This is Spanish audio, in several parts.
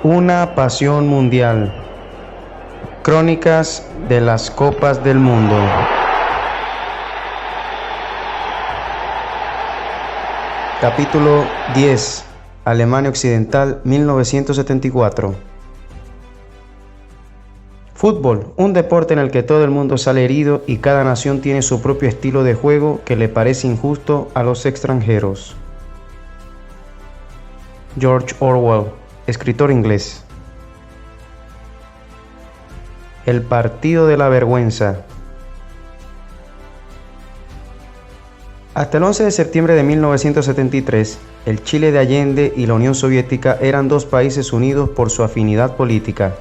Una pasión mundial. Crónicas de las Copas del Mundo. Capítulo 10. Alemania Occidental 1974. Fútbol, un deporte en el que todo el mundo sale herido y cada nación tiene su propio estilo de juego que le parece injusto a los extranjeros. George Orwell, escritor inglés. El partido de la vergüenza. Hasta el 11 de septiembre de 1973, el Chile de Allende y la Unión Soviética eran dos países unidos por su afinidad política.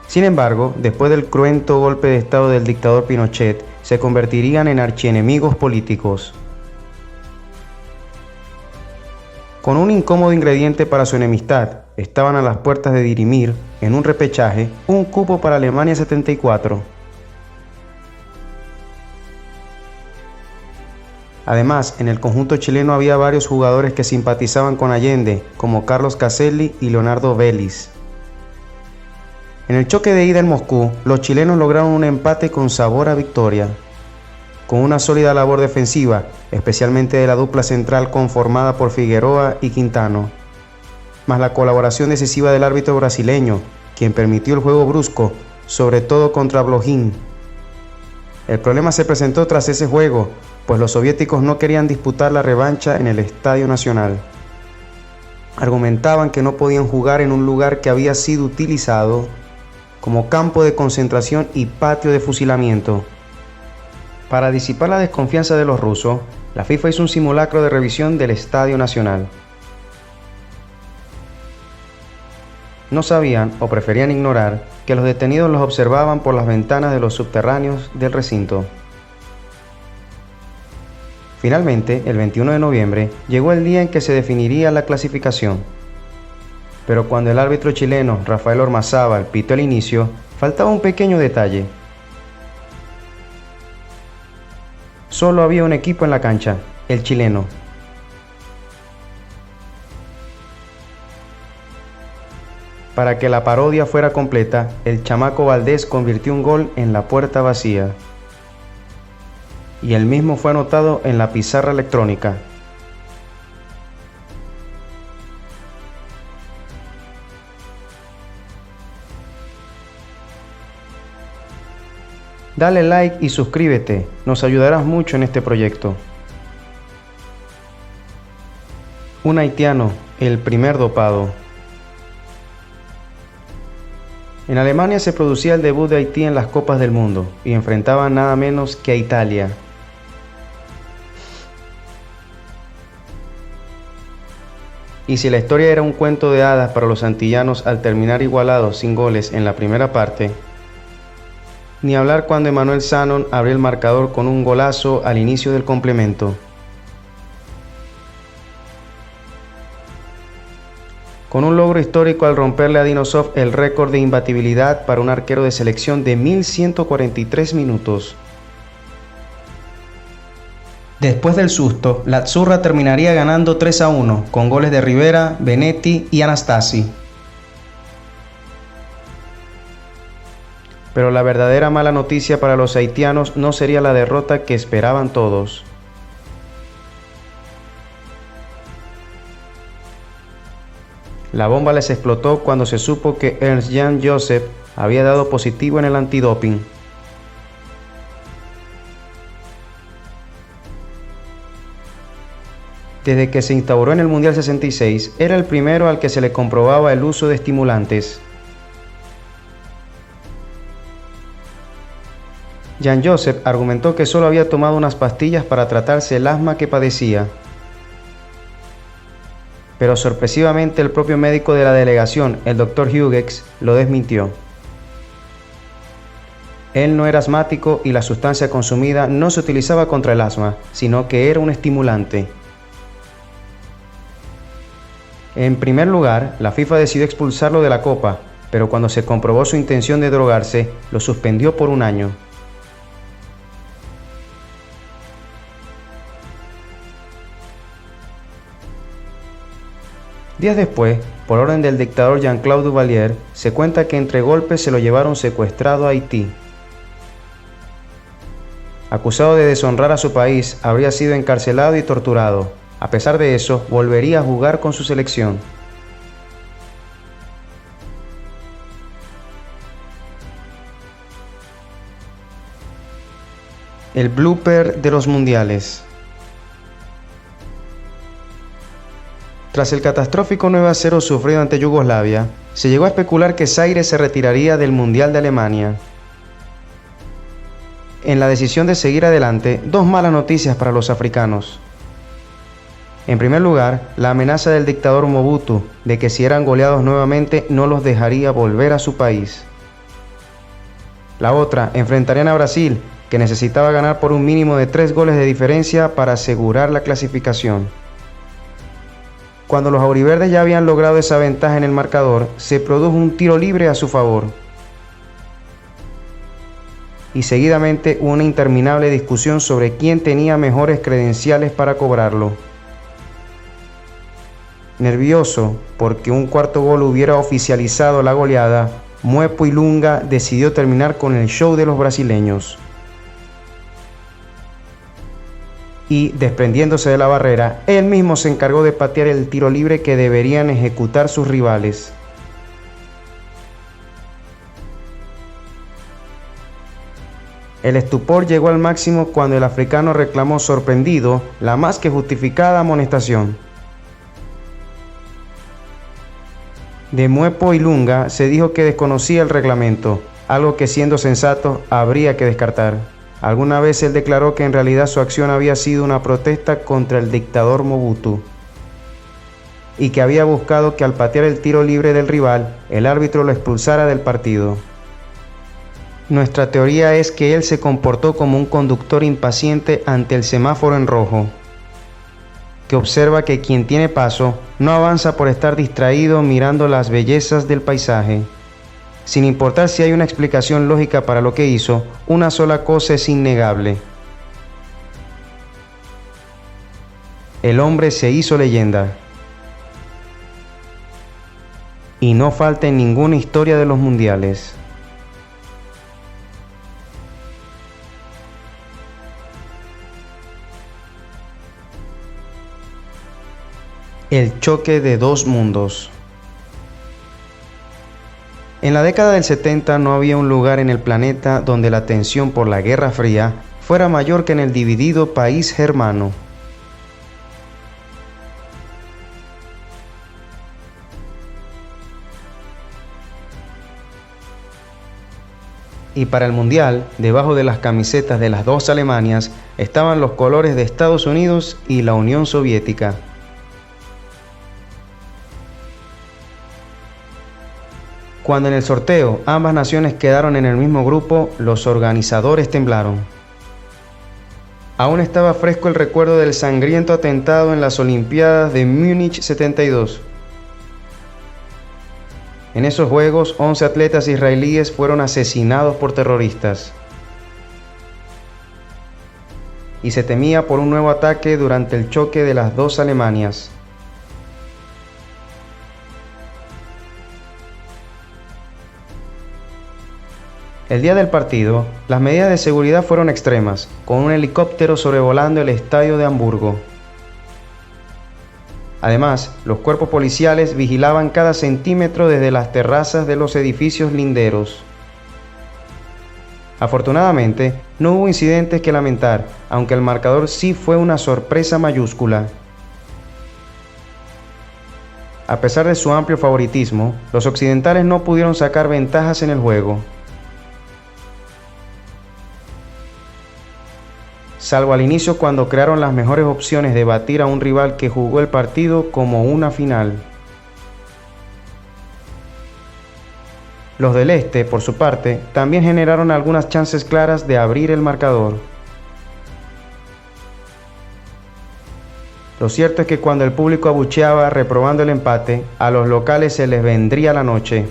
Sin embargo, después del cruento golpe de estado del dictador Pinochet, se convertirían en archienemigos políticos. Con un incómodo ingrediente para su enemistad, estaban a las puertas de dirimir, en un repechaje, un cupo para Alemania 74. Además, en el conjunto chileno había varios jugadores que simpatizaban con Allende, como Carlos Caselli y Leonardo Vélez. En el choque de ida en Moscú, los chilenos lograron un empate con sabor a victoria. Con una sólida labor defensiva, especialmente de la dupla central conformada por Figueroa y Quintano, más la colaboración decisiva del árbitro brasileño, quien permitió el juego brusco, sobre todo contra Blохin. El problema se presentó tras ese juego, pues los soviéticos no querían disputar la revancha en el Estadio Nacional. Argumentaban que no podían jugar en un lugar que había sido utilizado como campo de concentración y patio de fusilamiento. Para disipar la desconfianza de los rusos, la FIFA hizo un simulacro de revisión del Estadio Nacional. No sabían o preferían ignorar que los detenidos los observaban por las ventanas de los subterráneos del recinto. Finalmente, el 21 de noviembre, llegó el día en que se definiría la clasificación. Pero cuando el árbitro chileno, Rafael Ormazábal, pitó el inicio, faltaba un pequeño detalle. Solo había un equipo en la cancha, el chileno. Para que la parodia fuera completa, el chamaco Valdés convirtió un gol en la puerta vacía. Y el mismo fue anotado en la pizarra electrónica. Dale like y suscríbete, nos ayudarás mucho en este proyecto. Un haitiano, el primer dopado. En Alemania se producía el debut de Haití en las Copas del Mundo y enfrentaban nada menos que a Italia. Y si la historia era un cuento de hadas para los antillanos al terminar igualados sin goles en la primera parte, ni hablar cuando Emmanuel Shannon abrió el marcador con un golazo al inicio del complemento. Con un logro histórico al romperle a Dinosov el récord de imbatibilidad para un arquero de selección de 1143 minutos. Después del susto, la Azzurra terminaría ganando 3-1 con goles de Rivera, Benetti y Anastasi. Pero la verdadera mala noticia para los haitianos no sería la derrota que esperaban todos. La bomba les explotó cuando se supo que Ernst-Jan Joseph había dado positivo en el antidoping. Desde que se instauró en el Mundial 66, era el primero al que se le comprobaba el uso de estimulantes. Jan Joseph argumentó que solo había tomado unas pastillas para tratarse el asma que padecía. Pero sorpresivamente el propio médico de la delegación, el Dr. Hughes, lo desmintió. Él no era asmático y la sustancia consumida no se utilizaba contra el asma, sino que era un estimulante. En primer lugar, la FIFA decidió expulsarlo de la Copa, pero cuando se comprobó su intención de drogarse, lo suspendió por un año. Días después, por orden del dictador Jean-Claude Duvalier, se cuenta que entre golpes se lo llevaron secuestrado a Haití. Acusado de deshonrar a su país, habría sido encarcelado y torturado. A pesar de eso, volvería a jugar con su selección. El blooper de los mundiales. Tras el catastrófico 9-0 sufrido ante Yugoslavia, se llegó a especular que Zaire se retiraría del Mundial de Alemania. En la decisión de seguir adelante, dos malas noticias para los africanos. En primer lugar, la amenaza del dictador Mobutu de que si eran goleados nuevamente no los dejaría volver a su país. La otra, enfrentarían a Brasil, que necesitaba ganar por un mínimo de 3 goles de diferencia para asegurar la clasificación. Cuando los auriverdes ya habían logrado esa ventaja en el marcador, se produjo un tiro libre a su favor. Y seguidamente una interminable discusión sobre quién tenía mejores credenciales para cobrarlo. Nervioso porque un cuarto gol hubiera oficializado la goleada, Mwepu Ilunga decidió terminar con el show de los brasileños. Y, desprendiéndose de la barrera, él mismo se encargó de patear el tiro libre que deberían ejecutar sus rivales. El estupor llegó al máximo cuando el africano reclamó sorprendido la más que justificada amonestación. De Mwepu Ilunga se dijo que desconocía el reglamento, algo que siendo sensato habría que descartar. Alguna vez él declaró que en realidad su acción había sido una protesta contra el dictador Mobutu y que había buscado que al patear el tiro libre del rival, el árbitro lo expulsara del partido. Nuestra teoría es que él se comportó como un conductor impaciente ante el semáforo en rojo, que observa que quien tiene paso no avanza por estar distraído mirando las bellezas del paisaje. Sin importar si hay una explicación lógica para lo que hizo, una sola cosa es innegable. El hombre se hizo leyenda. Y no falta en ninguna historia de los mundiales. El choque de dos mundos. En la década del 70 no había un lugar en el planeta donde la tensión por la Guerra Fría fuera mayor que en el dividido país germano. Y para el Mundial, debajo de las camisetas de las dos Alemanias, estaban los colores de Estados Unidos y la Unión Soviética. Cuando en el sorteo ambas naciones quedaron en el mismo grupo, los organizadores temblaron. Aún estaba fresco el recuerdo del sangriento atentado en las Olimpiadas de Múnich 72. En esos Juegos, 11 atletas israelíes fueron asesinados por terroristas. Y se temía por un nuevo ataque durante el choque de las dos Alemanias. El día del partido, las medidas de seguridad fueron extremas, con un helicóptero sobrevolando el estadio de Hamburgo. Además, los cuerpos policiales vigilaban cada centímetro desde las terrazas de los edificios linderos. Afortunadamente, no hubo incidentes que lamentar, aunque el marcador sí fue una sorpresa mayúscula. A pesar de su amplio favoritismo, los occidentales no pudieron sacar ventajas en el juego. Salvo al inicio cuando crearon las mejores opciones de batir a un rival que jugó el partido como una final. Los del Este, por su parte, también generaron algunas chances claras de abrir el marcador. Lo cierto es que cuando el público abucheaba reprobando el empate, a los locales se les vendría la noche.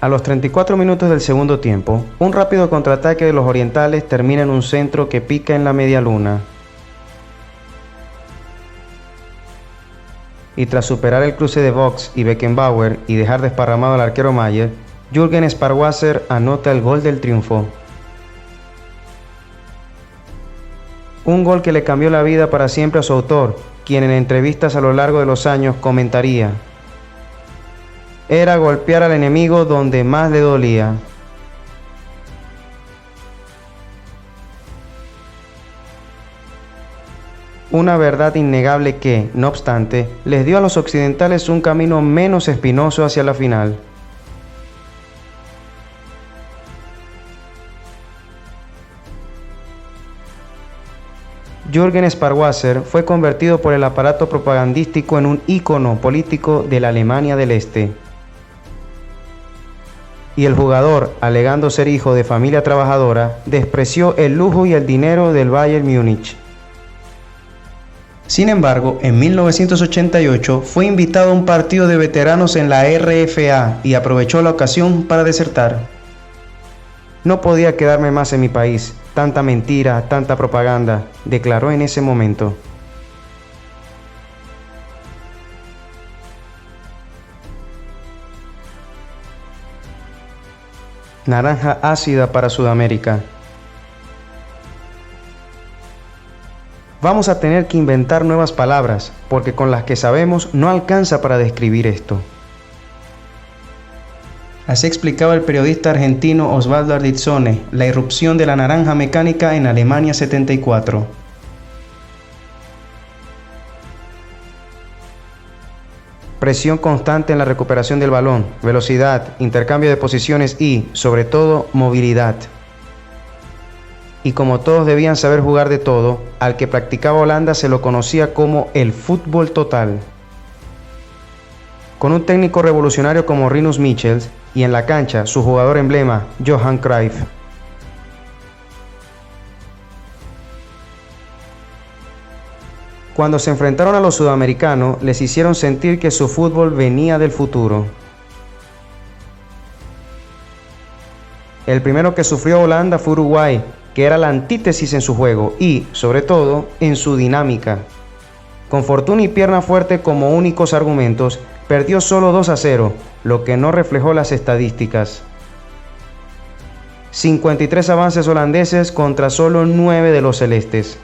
A los 34 minutos del segundo tiempo, un rápido contraataque de los orientales termina en un centro que pica en la media luna. Y tras superar el cruce de Vox y Beckenbauer y dejar desparramado al arquero Mayer, Jürgen Sparwasser anota el gol del triunfo. Un gol que le cambió la vida para siempre a su autor, quien en entrevistas a lo largo de los años comentaría: era golpear al enemigo donde más le dolía. Una verdad innegable que, no obstante, les dio a los occidentales un camino menos espinoso hacia la final. Jürgen Sparwasser fue convertido por el aparato propagandístico en un ícono político de la Alemania del Este. Y el jugador, alegando ser hijo de familia trabajadora, despreció el lujo y el dinero del Bayern Múnich. Sin embargo, en 1988 fue invitado a un partido de veteranos en la RFA y aprovechó la ocasión para desertar. No podía quedarme más en mi país, tanta mentira, tanta propaganda, declaró en ese momento. Naranja ácida para Sudamérica. Vamos a tener que inventar nuevas palabras, porque con las que sabemos no alcanza para describir esto. Así explicaba el periodista argentino Osvaldo Ardizzone la irrupción de la naranja mecánica en Alemania 74. Presión constante en la recuperación del balón, velocidad, intercambio de posiciones y, sobre todo, movilidad. Y como todos debían saber jugar de todo, al que practicaba Holanda se lo conocía como el fútbol total. Con un técnico revolucionario como Rinus Michels y en la cancha su jugador emblema, Johan Cruyff. Cuando se enfrentaron a los sudamericanos, les hicieron sentir que su fútbol venía del futuro. El primero que sufrió Holanda fue Uruguay, que era la antítesis en su juego y, sobre todo, en su dinámica. Con fortuna y pierna fuerte como únicos argumentos, perdió solo 2-0, lo que no reflejó las estadísticas. 53 avances holandeses contra solo 9 de los celestes.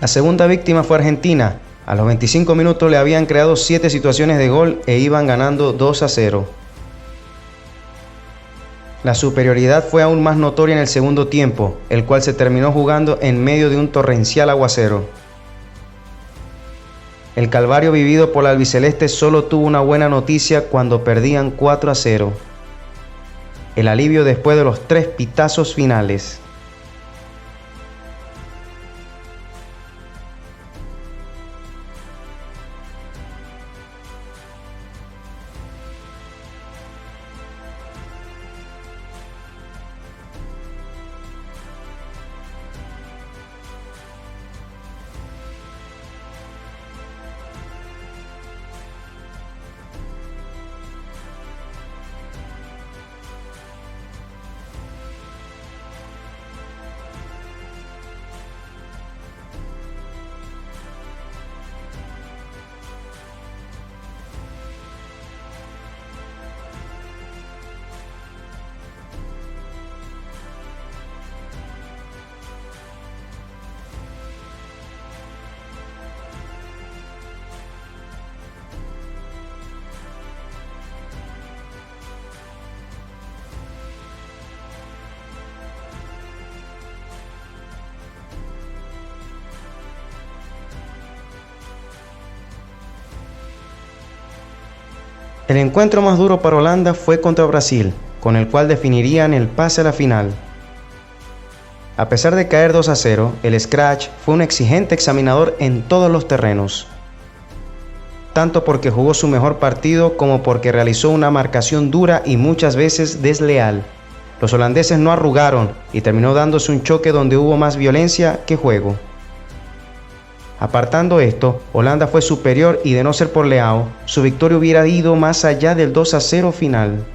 La segunda víctima fue Argentina. A los 25 minutos le habían creado 7 situaciones de gol e iban ganando 2-0. La superioridad fue aún más notoria en el segundo tiempo, el cual se terminó jugando en medio de un torrencial aguacero. El calvario vivido por la albiceleste solo tuvo una buena noticia cuando perdían 4-0. El alivio después de los 3 pitazos finales. El encuentro más duro para Holanda fue contra Brasil, con el cual definirían el pase a la final. A pesar de caer 2-0, el Scratch fue un exigente examinador en todos los terrenos, tanto porque jugó su mejor partido como porque realizó una marcación dura y muchas veces desleal. Los holandeses no arrugaron y terminó dándose un choque donde hubo más violencia que juego. Apartando esto, Holanda fue superior y de no ser por Leao, su victoria hubiera ido más allá del 2-0 final.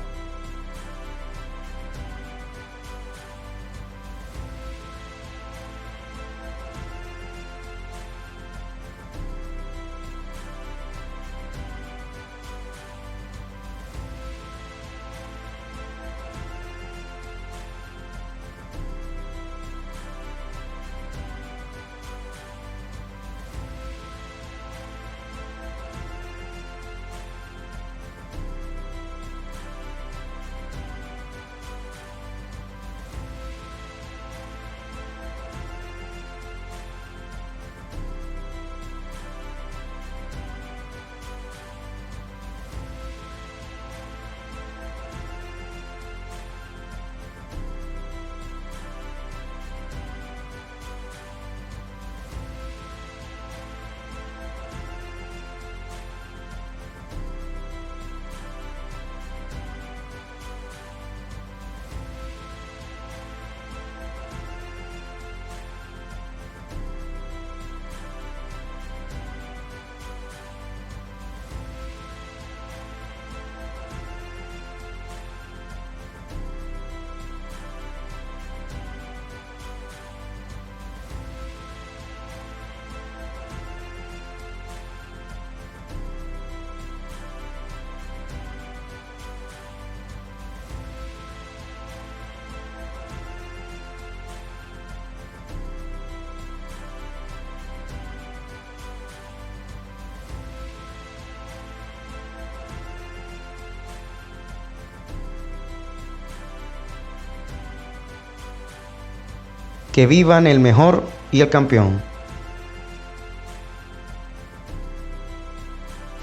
Que vivan el mejor y el campeón.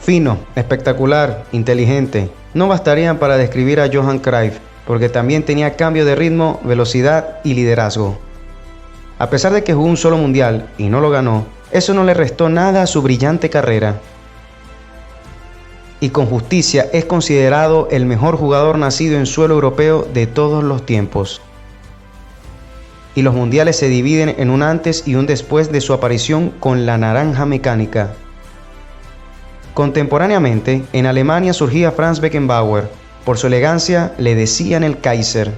Fino, espectacular, inteligente, no bastarían para describir a Johan Cruyff, porque también tenía cambio de ritmo, velocidad y liderazgo. A pesar de que jugó un solo mundial y no lo ganó, eso no le restó nada a su brillante carrera. Y con justicia es considerado el mejor jugador nacido en suelo europeo de todos los tiempos. Y los mundiales se dividen en un antes y un después de su aparición con la naranja mecánica. Contemporáneamente, en Alemania surgía Franz Beckenbauer. Por su elegancia le decían el Kaiser.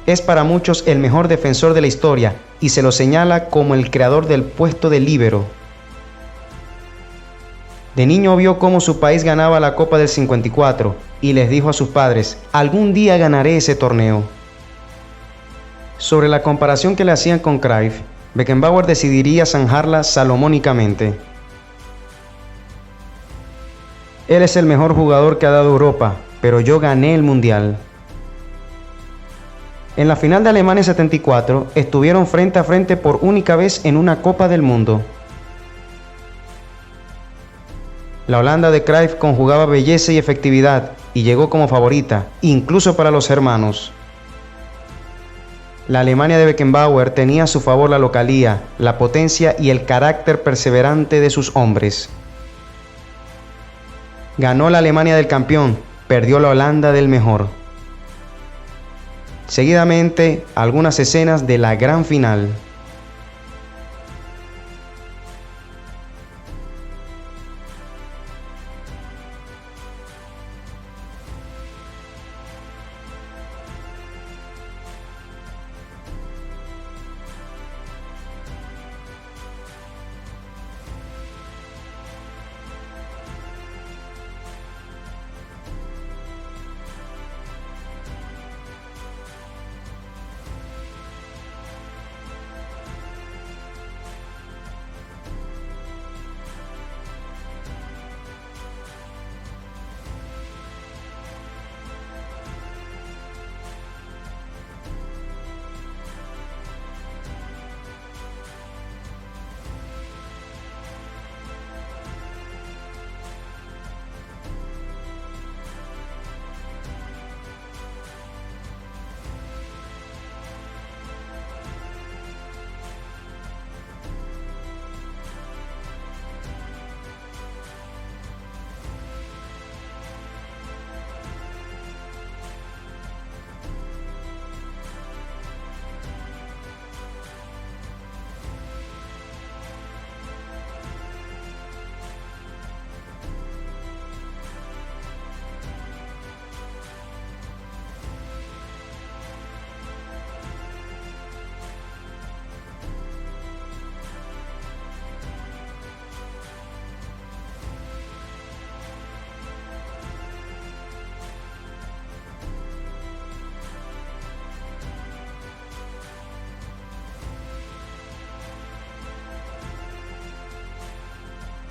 Es para muchos el mejor defensor de la historia y se lo señala como el creador del puesto de líbero. De niño vio cómo su país ganaba la Copa del 54 y les dijo a sus padres: algún día ganaré ese torneo. Sobre la comparación que le hacían con Cruyff, Beckenbauer decidiría zanjarla salomónicamente. Él es el mejor jugador que ha dado Europa, pero yo gané el Mundial. En la final de Alemania 74, estuvieron frente a frente por única vez en una Copa del Mundo. La Holanda de Cruyff conjugaba belleza y efectividad y llegó como favorita, incluso para los hermanos. La Alemania de Beckenbauer tenía a su favor la localía, la potencia y el carácter perseverante de sus hombres. Ganó la Alemania del campeón, perdió la Holanda del mejor. Seguidamente, algunas escenas de la gran final.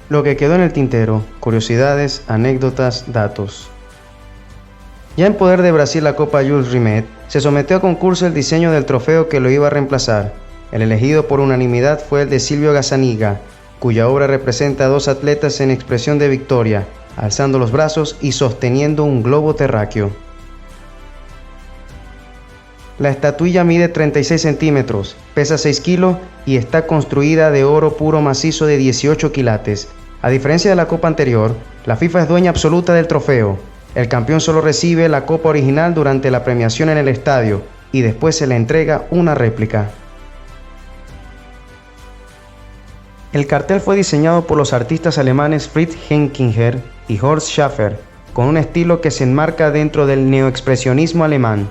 lo que quedó en el tintero, curiosidades, anécdotas, datos. Ya en poder de Brasil la Copa Jules Rimet, se sometió a concurso el diseño del trofeo que lo iba a reemplazar. El elegido por unanimidad fue el de Silvio Gazzaniga, cuya obra representa a dos atletas en expresión de victoria, alzando los brazos y sosteniendo un globo terráqueo. La estatuilla mide 36 centímetros, pesa 6 kilos y está construida de oro puro macizo de 18 quilates. A diferencia de la copa anterior, la FIFA es dueña absoluta del trofeo. El campeón solo recibe la copa original durante la premiación en el estadio y después se le entrega una réplica. El cartel fue diseñado por los artistas alemanes Fritz Henkinger y Horst Schaffer, con un estilo que se enmarca dentro del neoexpresionismo alemán.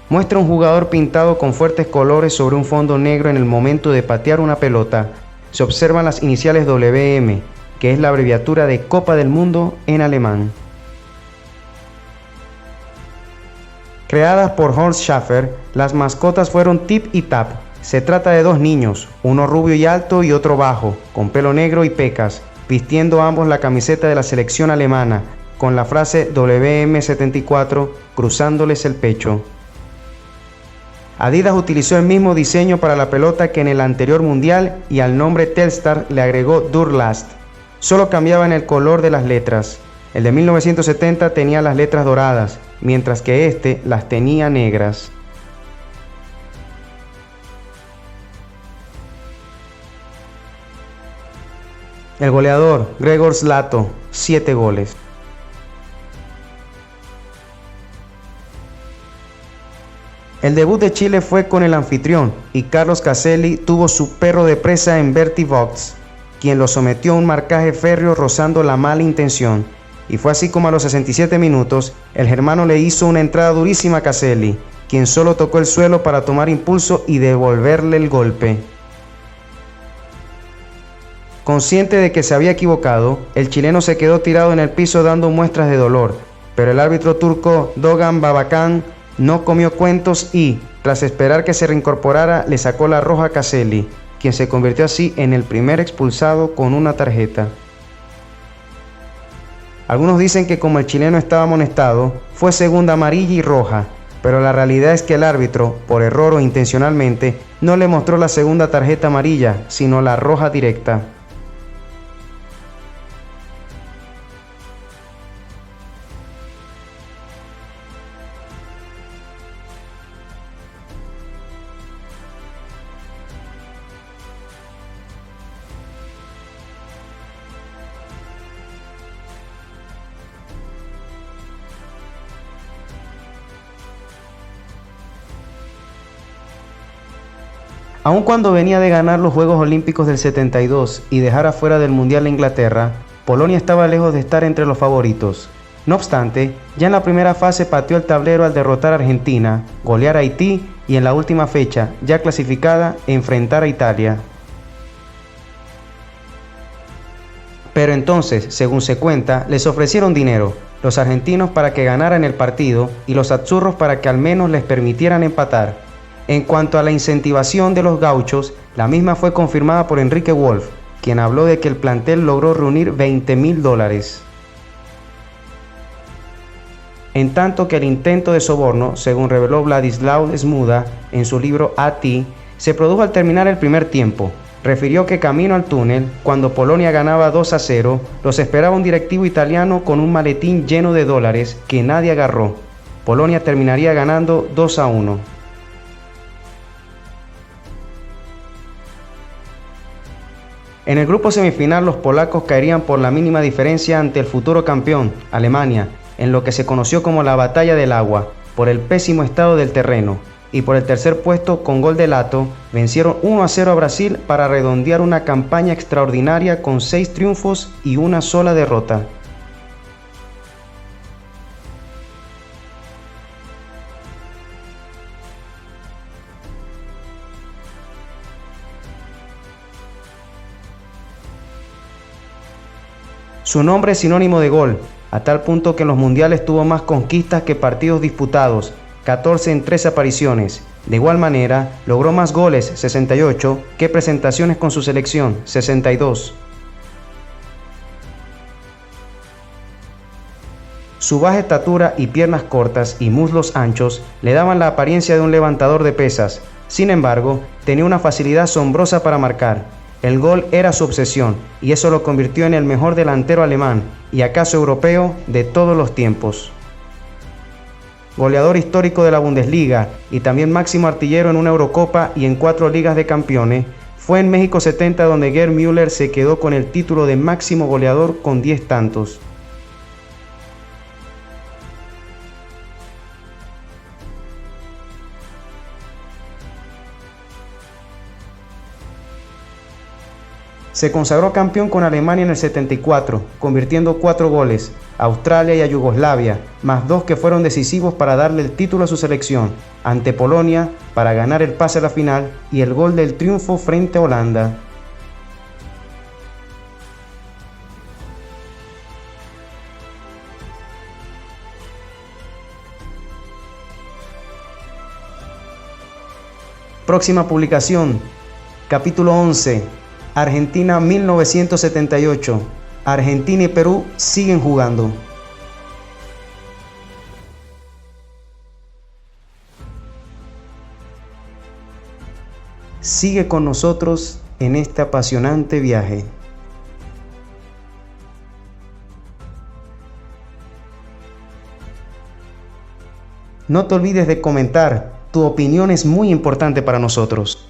Muestra un jugador pintado con fuertes colores sobre un fondo negro en el momento de patear una pelota. Se observan las iniciales WM, que es la abreviatura de Copa del Mundo en alemán. Creadas por Horst Schaffer, las mascotas fueron Tip y Tap. Se trata de dos niños, uno rubio y alto y otro bajo, con pelo negro y pecas, vistiendo ambos la camiseta de la selección alemana, con la frase WM74 cruzándoles el pecho. Adidas utilizó el mismo diseño para la pelota que en el anterior mundial y al nombre Telstar le agregó Durlast. Solo cambiaban el color de las letras. El de 1970 tenía las letras doradas, mientras que este las tenía negras. El goleador, Gregor Zlato, 7 goles. El debut de Chile fue con el anfitrión y Carlos Caselli tuvo su perro de presa en Bertie Vogts, quien lo sometió a un marcaje férreo rozando la mala intención. Y fue así como a los 67 minutos, el germano le hizo una entrada durísima a Caselli, quien solo tocó el suelo para tomar impulso y devolverle el golpe. Consciente de que se había equivocado, el chileno se quedó tirado en el piso dando muestras de dolor, pero el árbitro turco Doğan Babacan no comió cuentos y, tras esperar que se reincorporara, le sacó la roja a Caselli, quien se convirtió así en el primer expulsado con una tarjeta. Algunos dicen que como el chileno estaba amonestado, fue segunda amarilla y roja, pero la realidad es que el árbitro, por error o intencionalmente, no le mostró la segunda tarjeta amarilla, sino la roja directa. Aun cuando venía de ganar los Juegos Olímpicos del 72 y dejar afuera del Mundial a Inglaterra, Polonia estaba lejos de estar entre los favoritos. No obstante, ya en la primera fase pateó el tablero al derrotar a Argentina, golear a Haití y en la última fecha, ya clasificada, enfrentar a Italia. Pero entonces, según se cuenta, les ofrecieron dinero, los argentinos para que ganaran el partido y los azzurros para que al menos les permitieran empatar. En cuanto a la incentivación de los gauchos, la misma fue confirmada por Enrique Wolf, quien habló de que el plantel logró reunir $20.000. En tanto que el intento de soborno, según reveló Vladislav Smuda en su libro A.T., se produjo al terminar el primer tiempo. Refirió que camino al túnel, cuando Polonia ganaba 2-0, los esperaba un directivo italiano con un maletín lleno de dólares que nadie agarró. Polonia terminaría ganando 2-1. En el grupo semifinal los polacos caerían por la mínima diferencia ante el futuro campeón, Alemania, en lo que se conoció como la Batalla del Agua, por el pésimo estado del terreno, y por el tercer puesto con gol de Lato, vencieron 1-0 a Brasil para redondear una campaña extraordinaria con 6 triunfos y una sola derrota. Su nombre es sinónimo de gol, a tal punto que en los mundiales tuvo más conquistas que partidos disputados, 14 en 13 apariciones. De igual manera, logró más goles, 68, que presentaciones con su selección, 62. Su baja estatura y piernas cortas y muslos anchos le daban la apariencia de un levantador de pesas. Sin embargo, tenía una facilidad asombrosa para marcar. El gol era su obsesión y eso lo convirtió en el mejor delantero alemán y acaso europeo de todos los tiempos. Goleador histórico de la Bundesliga y también máximo artillero en una Eurocopa y en 4 Ligas de Campeones, fue en México 70 donde Gerd Müller se quedó con el título de máximo goleador con 10 tantos. Se consagró campeón con Alemania en el 74, convirtiendo 4 goles, a Australia y a Yugoslavia, más 2 que fueron decisivos para darle el título a su selección, ante Polonia para ganar el pase a la final y el gol del triunfo frente a Holanda. Próxima publicación, capítulo 11. Argentina 1978. Argentina y Perú siguen jugando. Sigue con nosotros en este apasionante viaje. No te olvides de comentar, tu opinión es muy importante para nosotros.